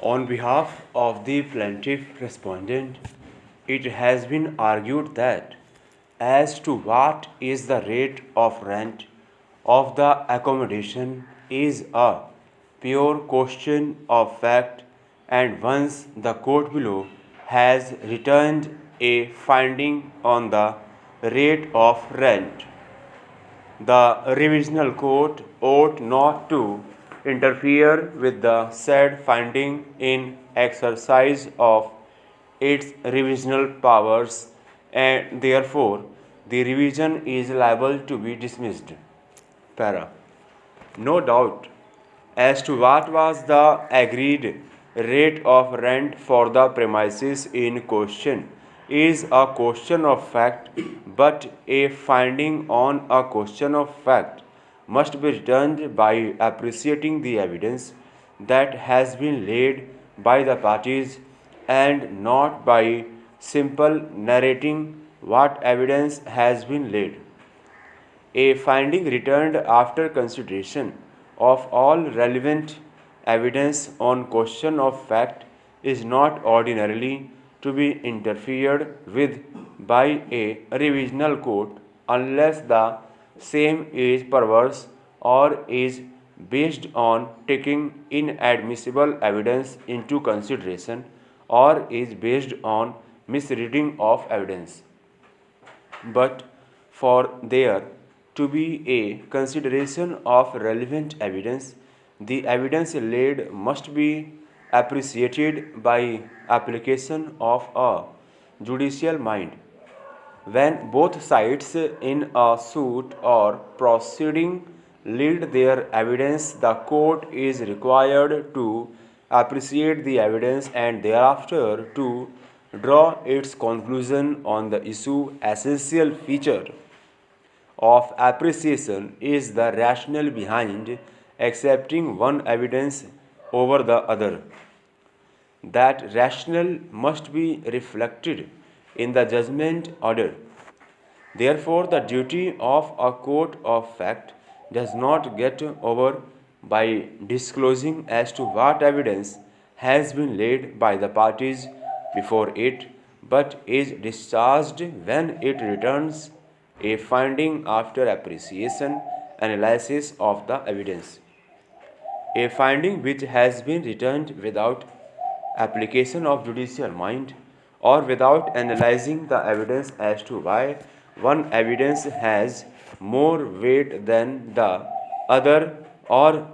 On behalf of the plaintiff respondent, it has been argued that as to what is the rate of rent of the accommodation is a pure question of fact, and once the court below has returned a finding on the rate of rent, the revisional court ought not to interfere with the said finding in exercise of its revisional powers, and therefore the revision is liable to be dismissed. Para. No doubt as to what was the agreed rate of rent for the premises in question is a question of fact, but a finding on a question of fact must be returned by appreciating the evidence that has been laid by the parties and not by simple narrating what evidence has been laid. A finding returned after consideration of all relevant evidence on question of fact is not ordinarily to be interfered with by a revisional court unless the same is perverse or is based on taking inadmissible evidence into consideration or is based on misreading of evidence. But for there to be a consideration of relevant evidence, the evidence laid must be appreciated by application of a judicial mind. When both sides in a suit or proceeding lead their evidence, the court is required to appreciate the evidence and thereafter to draw its conclusion on the issue. Essential feature of appreciation is the rationale behind accepting one evidence over the other. That rationale must be reflected in the judgment order. Therefore, the duty of a court of fact does not get over by disclosing as to what evidence has been laid by the parties before it, but is discharged when it returns a finding after appreciation, analysis of the evidence. A finding which has been returned without application of judicial mind or without analyzing the evidence as to why one evidence has more weight than the other or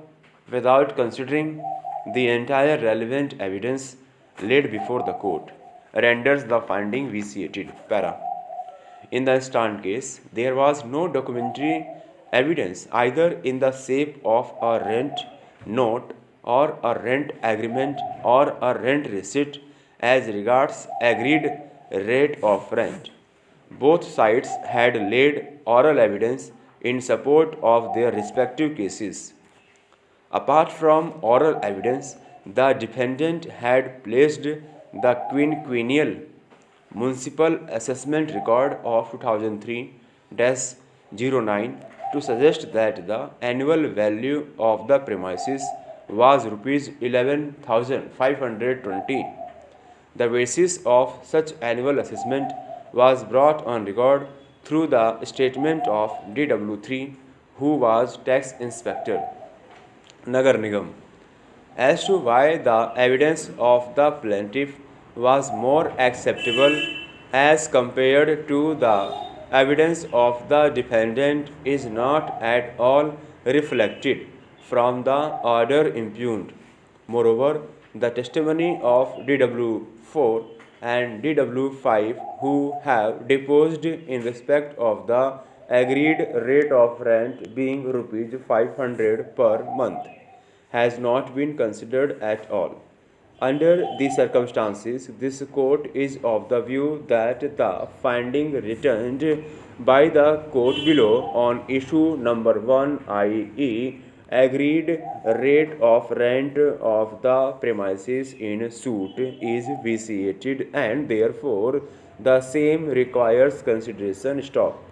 without considering the entire relevant evidence laid before the court renders the finding vitiated. Para. In the instant case, there was no documentary evidence either in the shape of a rent note or a rent agreement or a rent receipt as regards agreed rate of rent. Both sides had laid oral evidence in support of their respective cases. Apart from oral evidence, the defendant had placed the quinquennial municipal assessment record of 2003-09 to suggest that the annual value of the premises was rupees 11,520. The basis of such annual assessment was brought on record through the statement of DW3, who was tax inspector, Nagar Nigam, as to why the evidence of the plaintiff was more acceptable as compared to the evidence of the defendant is not at all reflected from the order impugned. Moreover, the testimony of DW4 and DW5, who have deposed in respect of the agreed rate of rent being rupees 500 per month, has not been considered at all. Under these circumstances, this court is of the view that the finding returned by the court below on issue number 1, i.e., agreed rate of rent of the premises in suit, is vitiated and therefore the same requires consideration. Stop.